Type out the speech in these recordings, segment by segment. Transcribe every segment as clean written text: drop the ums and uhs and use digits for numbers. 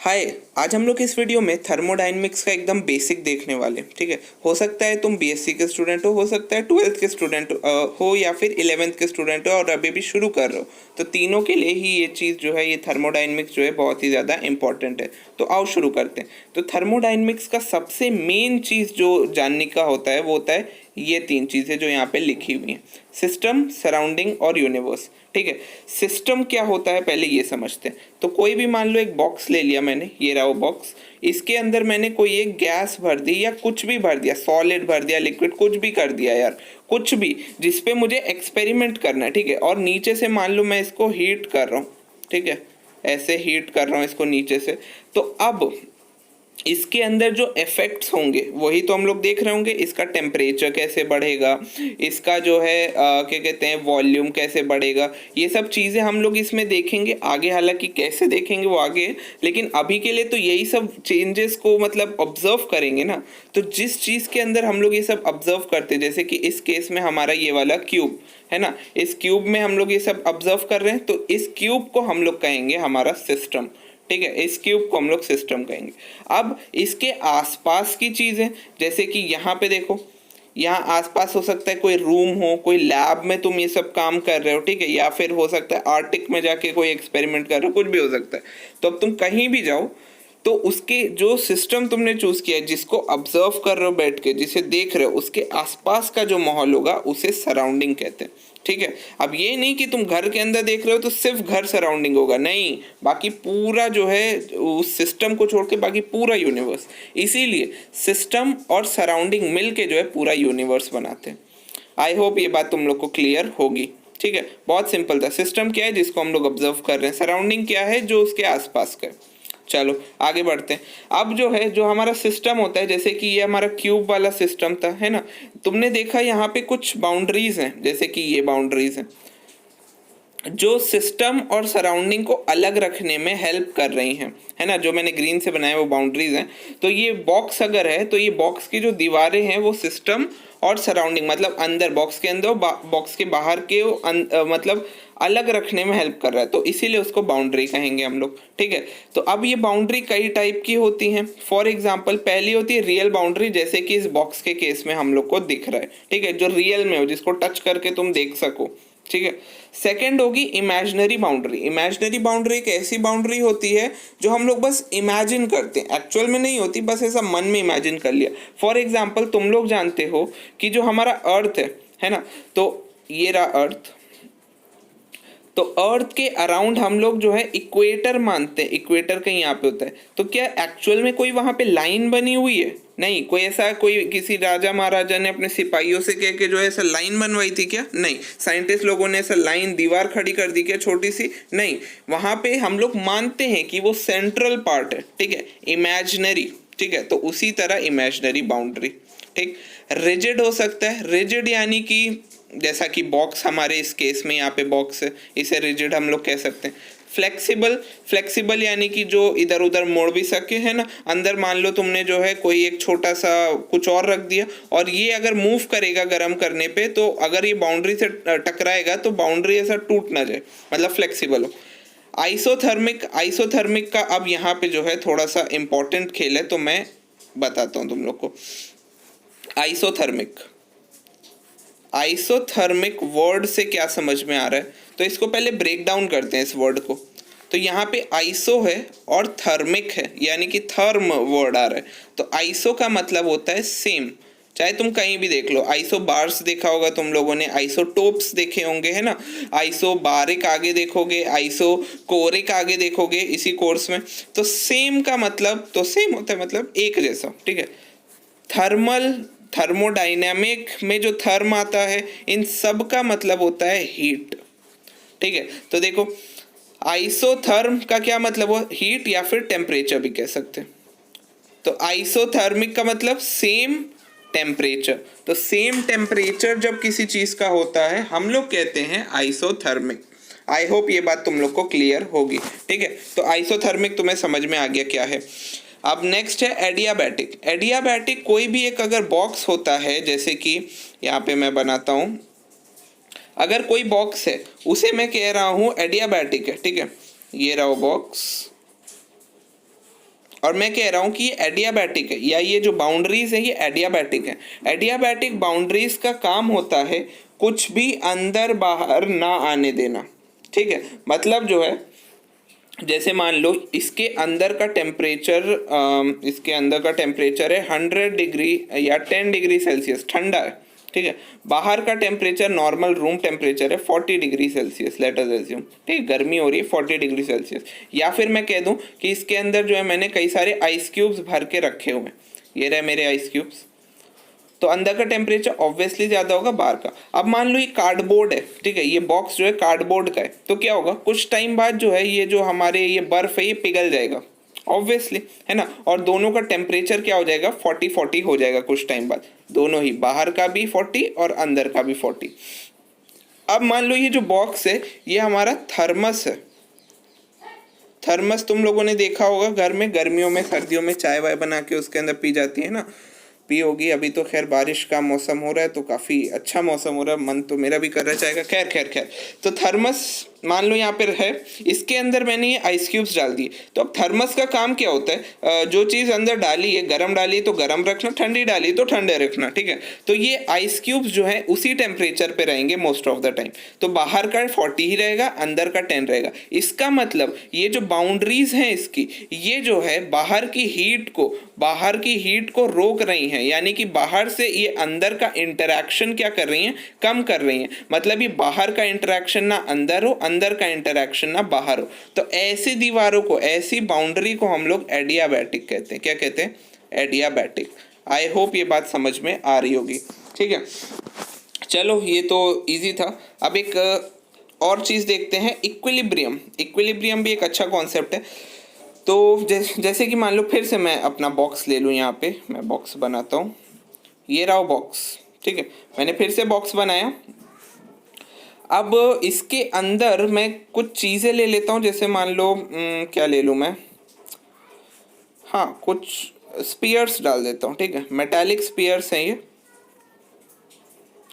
हाय, आज हम लोग इस वीडियो में थर्मोडायनेमिक्स का एकदम बेसिक देखने वाले हैं। ठीक है, हो सकता है तुम बीएससी के स्टूडेंट हो सकता है 12th के स्टूडेंट हो या फिर 11th के स्टूडेंट हो और अभी भी शुरू कर रहे हो। तो तीनों के लिए ही ये चीज़ जो है, ये थर्मोडायनेमिक्स जो है बहुत ही ज़्यादा इंपॉर्टेंट है। तो आओ शुरू करते हैं। तो थर्मोडायनेमिक्स का सबसे मेन चीज़ जो जानने का होता है वो होता है ये तीन चीज़ें जो यहाँ पे लिखी हुई हैं: सिस्टम, सराउंडिंग और यूनिवर्स। ठीक है, सिस्टम क्या होता है पहले ये समझते हैं। तो कोई भी मान लो एक बॉक्स ले लिया मैंने, ये रहा वो बॉक्स। इसके अंदर मैंने कोई एक गैस भर दी या कुछ भी भर दिया, सॉलिड भर दिया, लिक्विड, कुछ भी कर दिया यार, कुछ भी जिसपे मुझे एक्सपेरिमेंट करना है। ठीक है, और नीचे से मान लो मैं इसको हीट कर रहा हूँ। ठीक है, ऐसे हीट कर रहा हूँ इसको नीचे से। तो अब इसके अंदर जो इफेक्ट्स होंगे वही तो हम लोग देख रहे होंगे। इसका टेम्परेचर कैसे बढ़ेगा, इसका जो है क्या कहते हैं वॉल्यूम कैसे बढ़ेगा, ये सब चीज़ें हम लोग इसमें देखेंगे आगे। हालांकि कैसे देखेंगे वो आगे, लेकिन अभी के लिए तो यही सब चेंजेस को मतलब ऑब्जर्व करेंगे ना। तो जिस चीज़ के अंदर हम लोग ये सब ऑब्जर्व करते हैं, जैसे कि इस केस में हमारा ये वाला क्यूब है ना, इस क्यूब में हम लोग ये सब ऑब्जर्व कर रहे हैं, तो इस क्यूब को हम लोग कहेंगे हमारा सिस्टम। ठीक है, इस क्यूब को हम लोग सिस्टम कहेंगे। अब इसके आसपास की चीज़ें, जैसे कि यहाँ पे देखो, यहाँ आसपास हो सकता है कोई रूम हो, कोई लैब में तुम ये सब काम कर रहे हो। ठीक है, या फिर हो सकता है आर्टिक में जाके कोई एक्सपेरिमेंट कर रहे हो, कुछ भी हो सकता है। तो अब तुम कहीं भी जाओ तो उसके जो सिस्टम तुमने चूज किया है, जिसको ऑब्जर्व कर रहे हो बैठ के, जिसे देख रहे हो, उसके आसपास का जो माहौल होगा उसे सराउंडिंग कहते हैं। ठीक है, अब ये नहीं कि तुम घर के अंदर देख रहे हो तो सिर्फ घर सराउंडिंग होगा, नहीं, बाकी पूरा जो है उस सिस्टम को छोड़ के बाकी पूरा यूनिवर्स। इसीलिए सिस्टम और सराउंडिंग मिल के जो है पूरा यूनिवर्स बनाते हैं। आई होप ये बात तुम लोग को क्लियर होगी। ठीक है, बहुत सिंपल था। सिस्टम क्या है जिसको हम लोग ऑब्जर्व कर रहे हैं, सराउंडिंग क्या है जो उसके आसपास का है। चलो आगे बढ़ते हैं। अब जो है, जो हमारा सिस्टम होता है, जैसे कि ये हमारा क्यूब वाला सिस्टम था, है ना। तुमने देखा यहाँ पे कुछ बाउंड्रीज हैं, जैसे कि ये बाउंड्रीज हैं जो सिस्टम और सराउंडिंग को अलग रखने में हेल्प कर रही हैं, है ना। जो मैंने ग्रीन से बनाया वो बाउंड्रीज हैं। तो ये बॉक्स अगर है तो ये बॉक्स की जो दीवारें हैं वो सिस्टम और सराउंडिंग, मतलब अंदर बॉक्स के अंदर, बॉक्स के बाहर के मतलब अलग रखने में हेल्प कर रहा है, तो इसीलिए उसको बाउंड्री कहेंगे हम लोग। ठीक है, तो अब ये बाउंड्री कई टाइप की होती हैं। फॉर एग्जांपल पहली होती है रियल बाउंड्री, जैसे कि इस बॉक्स के केस में हम लोग को दिख रहा है। ठीक है, जो रियल में हो, जिसको टच करके तुम देख सको। ठीक है, सेकंड होगी इमेजिनरी बाउंड्री। इमेजिनरी बाउंड्री एक ऐसी बाउंड्री होती है जो हम लोग बस इमेजिन करते हैं, एक्चुअल में नहीं होती, बस ऐसा मन में इमेजिन कर लिया। फॉर एग्जांपल तुम लोग जानते हो कि जो हमारा अर्थ है ना, तो ये रहा अर्थ। तो अर्थ के अराउंड हम लोग जो है इक्वेटर मानते हैं, इक्वेटर कहीं यहाँ पे होता है। तो क्या एक्चुअल में कोई वहां पे लाइन बनी हुई है? नहीं। कोई ऐसा, कोई किसी राजा महाराजा ने अपने सिपाहियों से कह के जो है ऐसा लाइन बनवाई थी क्या? नहीं। साइंटिस्ट लोगों ने ऐसा लाइन, दीवार खड़ी कर दी क्या छोटी सी? नहीं। वहां पे हम लोग मानते हैं कि वो सेंट्रल पार्ट है। ठीक है, इमेजिनरी। ठीक है, तो उसी तरह इमेजिनरी बाउंड्री। ठीक, रिजिड हो सकता है। रिजिड यानी कि जैसा कि बॉक्स, हमारे इस केस में यहाँ पे बॉक्स है, इसे रिजिड हम लोग कह सकते हैं। फ्लेक्सिबल, फ्लेक्सिबल यानी कि जो इधर उधर मोड़ भी सके, है ना। अंदर मान लो तुमने जो है कोई एक छोटा सा कुछ और रख दिया और ये अगर मूव करेगा गर्म करने पे, तो अगर ये बाउंड्री से टकराएगा तो बाउंड्री ऐसा टूट ना जाए, मतलब फ्लेक्सिबल हो। आइसोथर्मिक, आइसोथर्मिक का अब यहाँ पे जो है थोड़ा सा इंपॉर्टेंट खेल है, तो मैं बताता हूँ तुम लोग को। आइसोथर्मिक, आइसोथर्मिक वर्ड से क्या समझ में आ रहा है, तो इसको पहले ब्रेक डाउन करते हैं इस वर्ड को। तो यहाँ पे आइसो है और थर्मिक है, यानी कि थर्म वर्ड आ रहा है। तो आइसो का मतलब होता है सेम, चाहे तुम कहीं भी देख लो। आइसो बार्स देखा होगा तुम लोगों ने, आइसोटोप्स देखे होंगे, है ना। आइसो बारिक आगे देखोगे, आइसो कोरिक आगे देखोगे इसी कोर्स में। तो सेम का मतलब, तो सेम होता है मतलब एक जैसा। ठीक है, थर्मल, थर्मोडाइनमिक में जो थर्म आता है, इन सब का मतलब होता है हीट। ठीक है, तो देखो आइसोथर्म का क्या मतलब हो, हीट या फिर टेम्परेचर भी कह सकते हैं। तो आइसोथर्मिक का मतलब सेम टेम्परेचर। तो सेम टेम्परेचर जब किसी चीज का होता है हम लोग कहते हैं आइसोथर्मिक। आई होप ये बात तुम लोग को क्लियर होगी। ठीक है, तो आइसोथर्मिक तुम्हें समझ में आ गया क्या है। अब नेक्स्ट है एडियाबैटिक। एडियाबैटिक कोई भी एक अगर बॉक्स होता है, जैसे कि यहाँ पे मैं बनाता हूँ, अगर कोई बॉक्स है उसे मैं कह रहा हूँ एडियाबैटिक है। ठीक है, ये रहा बॉक्स, और मैं कह रहा हूँ कि ये एडियाबैटिक है, या ये जो बाउंड्रीज है ये एडियाबैटिक है। एडियाबैटिक बाउंड्रीज का काम होता है कुछ भी अंदर बाहर ना आने देना, ठीक है। मतलब जो है, जैसे मान लो इसके अंदर का टेम्परेचर है 100 डिग्री या 10 डिग्री सेल्सियस, ठंडा है, ठीक है। बाहर का टेम्परेचर नॉर्मल रूम टेम्परेचर है 40 degree Celsius, let us assume, ठीक है, गर्मी हो रही है 40 डिग्री सेल्सियस। या फिर मैं कह दूं कि इसके अंदर जो है मैंने कई सारे आइस क्यूब्स भर के रखे हुए हैं, ये रहे मेरे आइस क्यूब्स, तो अंदर का टेम्परेचर ऑब्वियसली ज़्यादा होगा बाहर का। अब मान लो ये कार्डबोर्ड है, ठीक है, ये बॉक्स जो है कार्डबोर्ड का है, तो क्या होगा, कुछ टाइम बाद जो है ये जो हमारे ये बर्फ़ है ये पिघल जाएगा ऑब्वियसली, है ना। और दोनों का टेम्परेचर क्या हो जाएगा, 40 हो जाएगा कुछ टाइम बाद, दोनों ही, बाहर का भी 40 और अंदर का भी 40। अब मान लो ये जो बॉक्स है ये हमारा थर्मस है। थर्मस तुम लोगों ने देखा होगा घर में, गर्मियों में सर्दियों में चाय वाय बना के उसके अंदर पी जाती है ना, पी होगी। अभी तो खैर बारिश का मौसम हो रहा है तो काफ़ी अच्छा मौसम हो रहा है, मन तो मेरा भी कर रहा चाहेगा। खैर खैर खैर, तो थर्मस मान लो यहाँ पर है, इसके अंदर मैंने ये आइस क्यूब्स डाल दिए। तो अब थर्मस का काम क्या होता है, जो चीज़ अंदर डाली है, गर्म डाली है तो गर्म रखना, ठंडी डाली है तो ठंडे रखना, ठीक है। तो ये आइस क्यूब्स जो है उसी टेम्परेचर पे रहेंगे मोस्ट ऑफ द टाइम। तो बाहर का 40 ही रहेगा, अंदर का 10 रहेगा। इसका मतलब ये जो बाउंड्रीज हैं इसकी, ये जो है बाहर की हीट को रोक रही हैं, यानी कि बाहर से ये अंदर का इंटरैक्शन क्या कर रही हैं, कम कर रही हैं। मतलब ये बाहर का इंटरैक्शन ना अंदर हो, अंदर का इंटरैक्शन ना बाहर हो। तो ऐसी दीवारों को, ऐसी बाउंड्री को हम लोग एडियाबैटिक कहते हैं। क्या कहते हैं, एडियाबैटिक। आई होप ये बात समझ में आ रही होगी, ठीक है। चलो ये तो इजी था। अब एक और चीज़ देखते हैं, इक्विलिब्रियम। इक्विलिब्रियम भी एक अच्छा कॉन्सेप्ट है। तो जैसे कि मान लो फिर से मैं अपना बॉक्स ले लूँ, यहाँ पे मैं बॉक्स बनाता हूँ, ये रहा बॉक्स, ठीक है। मैंने फिर से बॉक्स बनाया। अब इसके अंदर मैं कुछ चीज़ें ले लेता हूँ, जैसे मान लो क्या ले लूँ मैं, हाँ कुछ स्पीयर्स डाल देता हूँ, ठीक है। मेटालिक स्पीयर्स हैं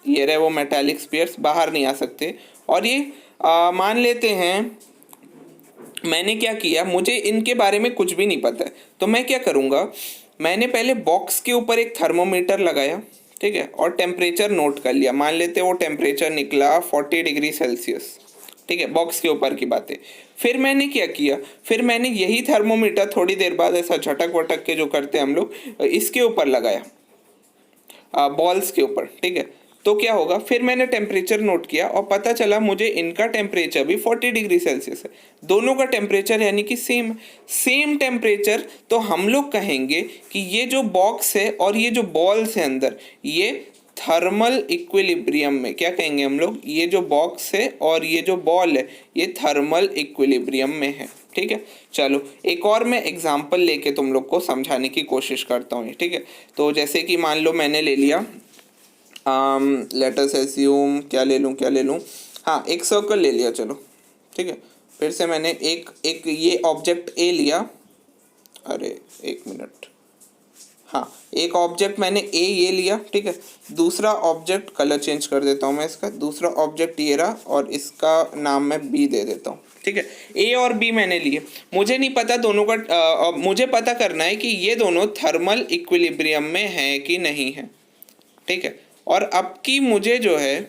ये रहे वो मेटालिक स्पीयर्स, बाहर नहीं आ सकते। और ये मान लेते हैं मैंने क्या किया, मुझे इनके बारे में कुछ भी नहीं पता है, तो मैं क्या करूँगा, मैंने पहले बॉक्स के ऊपर एक थर्मोमीटर लगाया, ठीक है, और टेम्परेचर नोट कर लिया। मान लेते वो टेम्परेचर निकला 40 डिग्री सेल्सियस, ठीक है, बॉक्स के ऊपर की बातें। फिर मैंने क्या किया, फिर मैंने यही थर्मोमीटर थोड़ी देर बाद ऐसा झटक वटक के जो करते हैं हम लोग, इसके ऊपर लगाया, बॉल्स के ऊपर, ठीक है। तो क्या होगा, फिर मैंने टेम्परेचर नोट किया और पता चला मुझे इनका टेम्परेचर भी 40 डिग्री सेल्सियस है। दोनों का टेम्परेचर यानी कि सेम टेम्परेचर। तो हम लोग कहेंगे कि ये जो बॉक्स है और ये जो बॉल्स है अंदर, ये थर्मल इक्विलिब्रियम में, क्या कहेंगे हम लोग, ये जो बॉक्स है और ये जो बॉल है ये थर्मल इक्विलिब्रियम में है, ठीक है। चलो एक और मैं एग्जांपल लेके तुम लोग को समझाने की कोशिश करता हूँ, ठीक है। तो जैसे कि मान लो मैंने ले लिया, लेट अस अस्यूम क्या ले लूँ, हाँ एक सर्कल ले लिया, चलो ठीक है। फिर से मैंने एक ये ऑब्जेक्ट ए लिया, अरे एक मिनट, हाँ एक ऑब्जेक्ट मैंने ए ये लिया, ठीक है। दूसरा ऑब्जेक्ट, कलर चेंज कर देता हूँ मैं इसका, दूसरा ऑब्जेक्ट ये रहा और इसका नाम मैं बी दे देता हूँ, ठीक है। ए और बी मैंने लिए, मुझे नहीं पता दोनों का, मुझे पता करना है कि ये दोनों थर्मल इक्विलिब्रियम में है कि नहीं है, ठीक है। और अब की मुझे जो है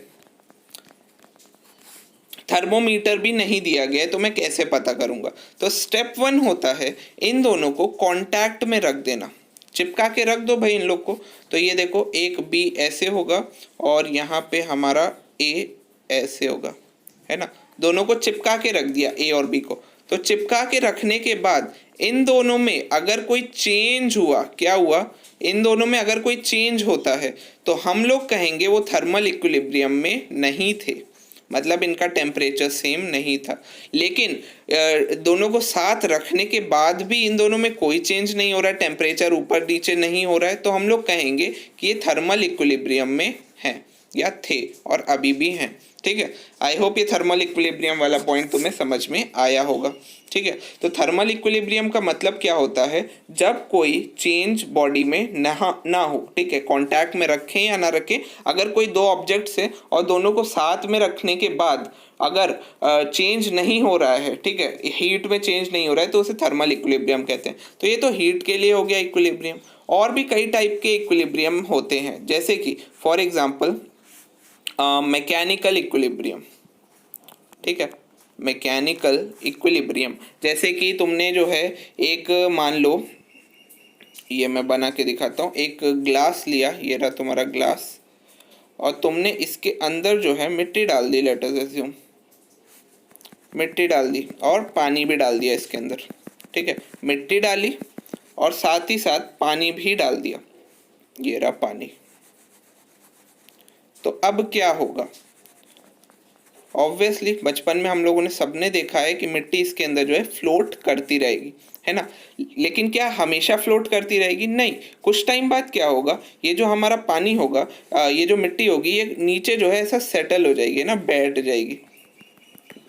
थर्मोमीटर भी नहीं दिया गया है, तो मैं कैसे पता करूँगा। तो स्टेप 1 होता है इन दोनों को कांटेक्ट में रख देना, चिपका के रख दो भाई इन लोग को। तो ये देखो एक बी ऐसे होगा और यहाँ पे हमारा ए ऐसे होगा, है ना। दोनों को चिपका के रख दिया, ए और बी को। तो चिपका के रखने के बाद इन दोनों में अगर कोई चेंज हुआ, क्या हुआ, इन दोनों में अगर कोई चेंज होता है तो हम लोग कहेंगे वो थर्मल इक्विलिब्रियम में नहीं थे, मतलब इनका टेम्परेचर सेम नहीं था। लेकिन दोनों को साथ रखने के बाद भी इन दोनों में कोई चेंज नहीं हो रहा है, टेम्परेचर ऊपर नीचे नहीं हो रहा है, तो हम लोग कहेंगे कि ये थर्मल इक्विलिब्रियम में हैं या थे और अभी भी हैं, ठीक है। आई होप ये थर्मल इक्विलिब्रियम वाला पॉइंट तुम्हें समझ में आया होगा। ठीक है, तो थर्मल इक्विलिब्रियम का मतलब क्या होता है, जब कोई चेंज बॉडी में ना हो, ठीक है, कांटेक्ट में रखें या ना रखें, अगर कोई दो ऑब्जेक्ट्स है और दोनों को साथ में रखने के बाद अगर चेंज नहीं हो रहा है, ठीक है, हीट में चेंज नहीं हो रहा है, तो उसे थर्मल इक्विलिब्रियम कहते हैं। तो ये तो हीट के लिए हो गया इक्विलिब्रियम। और भी कई टाइप के इक्विलिब्रियम होते हैं, जैसे कि फॉर एग्जाम्पल मैकेनिकल इक्विलिब्रियम। ठीक है, मैकेनिकल इक्विलिब्रियम, जैसे कि तुमने जो है एक मान लो, ये मैं बना के दिखाता हूँ, एक ग्लास लिया, ये रहा तुम्हारा ग्लास, और तुमने इसके अंदर जो है मिट्टी डाल दी, लेट अस अज्यूम मिट्टी डाल दी और पानी भी डाल दिया इसके अंदर। ठीक है, मिट्टी डाली और साथ ही साथ पानी भी डाल दिया, ये रहा पानी। तो अब क्या होगा, ऑब्वियसली बचपन में हम लोगों ने सबने देखा है कि मिट्टी इसके अंदर जो है फ्लोट करती रहेगी, है ना। लेकिन क्या हमेशा फ्लोट करती रहेगी? नहीं, कुछ टाइम बाद क्या होगा, ये जो हमारा पानी होगा, ये जो मिट्टी होगी, ये नीचे जो है ऐसा सेटल हो जाएगी ना, बैठ जाएगी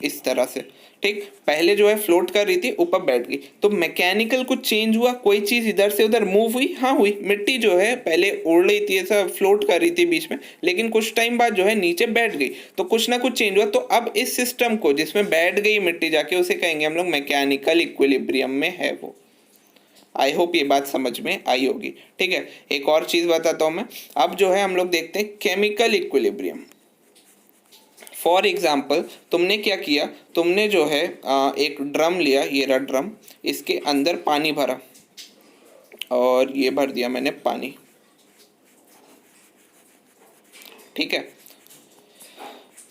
इस तरह से। ठीक, पहले जो है फ्लोट कर रही थी, ऊपर बैठ गई। तो मैकेनिकल कुछ चेंज हुआ, कोई चीज इधर से उधर मूव हुई, हाँ हुई। मिट्टी जो है पहले उड़ रही थी, ऐसा फ्लोट कर रही थी बीच में, लेकिन कुछ टाइम बाद जो है नीचे बैठ गई, तो कुछ ना कुछ चेंज हुआ। तो अब इस सिस्टम को जिसमें बैठ गई मिट्टी जाके, उसे कहेंगे हम लोग मैकेनिकल इक्विलिब्रियम में है वो। आई होप ये बात समझ में आई होगी। ठीक है, एक और चीज बताता हूं मैं। अब जो है हम लोग देखते हैं केमिकल इक्विलिब्रियम। फॉर एग्जाम्पल तुमने क्या किया, तुमने जो है एक ड्रम लिया, ये रहा ड्रम, इसके अंदर पानी भरा और ये भर दिया मैंने पानी। ठीक है,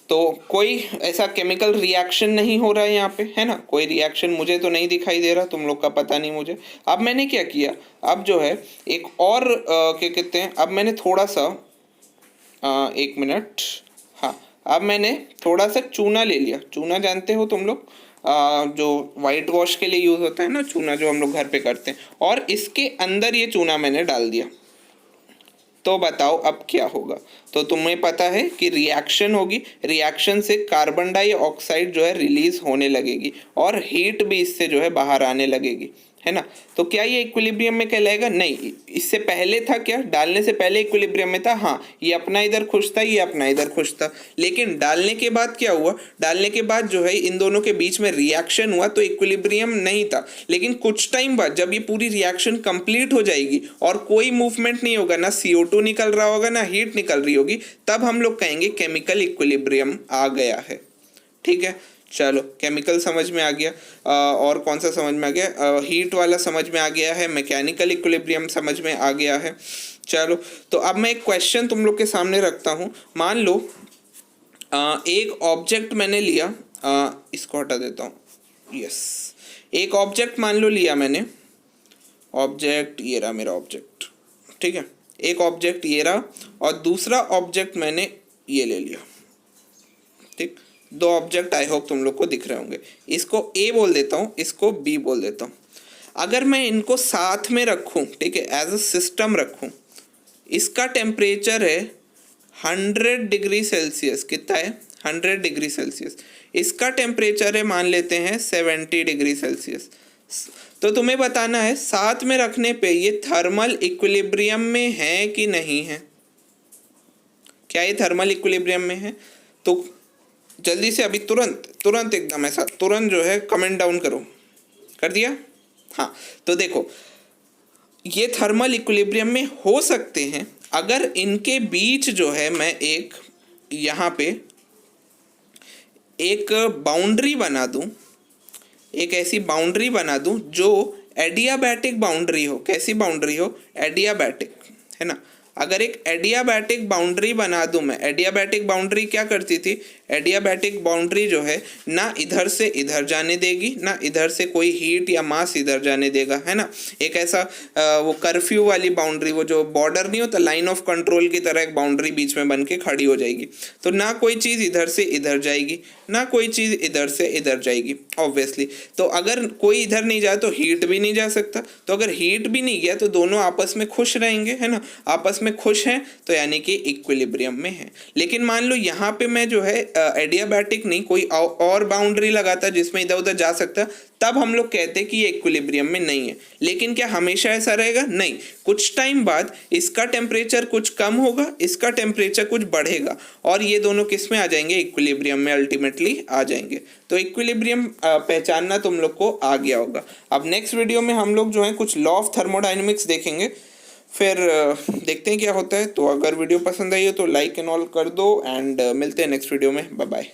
तो कोई ऐसा केमिकल रिएक्शन नहीं हो रहा है यहाँ पे, है ना, कोई रिएक्शन मुझे तो नहीं दिखाई दे रहा, तुम लोग का पता नहीं मुझे। अब मैंने क्या किया, अब जो है एक और क्या कहते हैं, अब मैंने थोड़ा सा एक मिनट, हाँ, अब मैंने थोड़ा सा चूना ले लिया। चूना जानते हो तुम लोग, जो वाइट वॉश के लिए यूज़ होता है ना, चूना जो हम लोग घर पे करते हैं, और इसके अंदर ये चूना मैंने डाल दिया। तो बताओ अब क्या होगा। तो तुम्हें पता है कि रिएक्शन होगी, रिएक्शन से कार्बन डाइऑक्साइड जो है रिलीज होने लगेगी और हीट भी इससे जो है बाहर आने लगेगी, है ना। तो क्या ये इक्विलिब्रियम में कहलाएगा? नहीं, इससे पहले था क्या, डालने से पहले इक्विलिब्रियम में था, हाँ, ये अपना इधर खुश था, ये अपना इधर खुश था। लेकिन डालने के बाद क्या हुआ, डालने के बाद जो है इन दोनों के बीच में रिएक्शन हुआ, तो इक्विलिब्रियम नहीं था। लेकिन कुछ टाइम बाद जब ये पूरी रिएक्शन कंप्लीट हो जाएगी और कोई मूवमेंट नहीं होगा, ना CO2 निकल रहा होगा, ना हीट निकल रही होगी, तब हम लोग कहेंगे केमिकल इक्विलिब्रियम आ गया है। ठीक है, चलो, केमिकल समझ में आ गया। और कौन सा समझ में आ गया? हीट वाला समझ में आ गया है, मैकेनिकल इक्विलिब्रियम समझ में आ गया है। चलो, तो अब मैं एक क्वेश्चन तुम लोग के सामने रखता हूँ। मान लो एक ऑब्जेक्ट मैंने लिया, इसको हटा देता हूँ, यस, एक ऑब्जेक्ट मान लो लिया मैंने, ऑब्जेक्ट ये रहा मेरा ऑब्जेक्ट। ठीक है, एक ऑब्जेक्ट ये रहा और दूसरा ऑब्जेक्ट मैंने ये ले लिया। ठीक, दो ऑब्जेक्ट आई होप तुम लोग को दिख रहे होंगे। इसको A बोल देता हूँ, इसको B बोल देता हूँ। अगर मैं इनको साथ में रखूँ, ठीक है, एज अ सिस्टम रखूँ, इसका टेम्परेचर है 100 डिग्री सेल्सियस। कितना है? 100 डिग्री सेल्सियस। इसका टेम्परेचर है, मान लेते हैं 70 डिग्री सेल्सियस। तो तुम्हें बताना है साथ में रखने पे ये थर्मल इक्विलिब्रियम में है कि नहीं है। क्या ये थर्मल इक्विलिब्रियम में है? तो जल्दी से अभी तुरंत एकदम ऐसा तुरंत जो है कमेंट डाउन करो। कर दिया? हाँ, तो देखो, ये थर्मल इक्विलिब्रियम में हो सकते हैं अगर इनके बीच जो है मैं एक यहाँ पे एक बाउंड्री बना दूँ, एक ऐसी बाउंड्री बना दूँ जो एडियाबैटिक बाउंड्री हो। कैसी बाउंड्री हो? एडियाबैटिक, है ना। अगर एक एडियाबैटिक बाउंड्री बना दूं मैं, एडियाबैटिक बाउंड्री क्या करती थी, एडियाबैटिक बाउंड्री जो है ना इधर से इधर जाने देगी, ना इधर से कोई हीट या मास इधर जाने देगा, है ना। एक ऐसा वो कर्फ्यू वाली बाउंड्री, वो जो बॉर्डर नहीं होता, लाइन ऑफ कंट्रोल की तरह एक बाउंड्री बीच में बन के खड़ी हो जाएगी। तो ना कोई चीज़ इधर से इधर जाएगी, ना कोई चीज़ इधर से इधर जाएगी, ऑब्वियसली। तो अगर कोई इधर नहीं जाए तो हीट भी नहीं जा सकता। तो अगर हीट भी नहीं गया तो दोनों आपस में खुश रहेंगे, है ना। आपस में खुश हैं तो यानी कि इक्विलिब्रियम में है। लेकिन मान लो यहाँ पे मैं जो है एडियाबैटिक नहीं, कोई और बाउंड्री लगाता जिसमें इधर उधर जा सकता, तब हम लोग कहते कि ये इक्विलिब्रियम में नहीं है। लेकिन क्या हमेशा ऐसा रहेगा? नहीं, कुछ टाइम बाद इसका टेम्परेचर कुछ कम होगा, इसका टेम्परेचर कुछ बढ़ेगा, और ये दोनों किस में आ जाएंगे? इक्विलिब्रियम में अल्टीमेटली आ जाएंगे। तो इक्विलिब्रियम पहचानना तुम लोग को आ गया होगा। अब नेक्स्ट वीडियो में हम लोग जो है कुछ लॉ ऑफ थर्मोडायनेमिक्स देखेंगे, फिर देखते हैं क्या होता है। तो अगर वीडियो पसंद आई हो तो लाइक एंड ऑल कर दो, एंड मिलते हैं नेक्स्ट वीडियो में। Bye bye.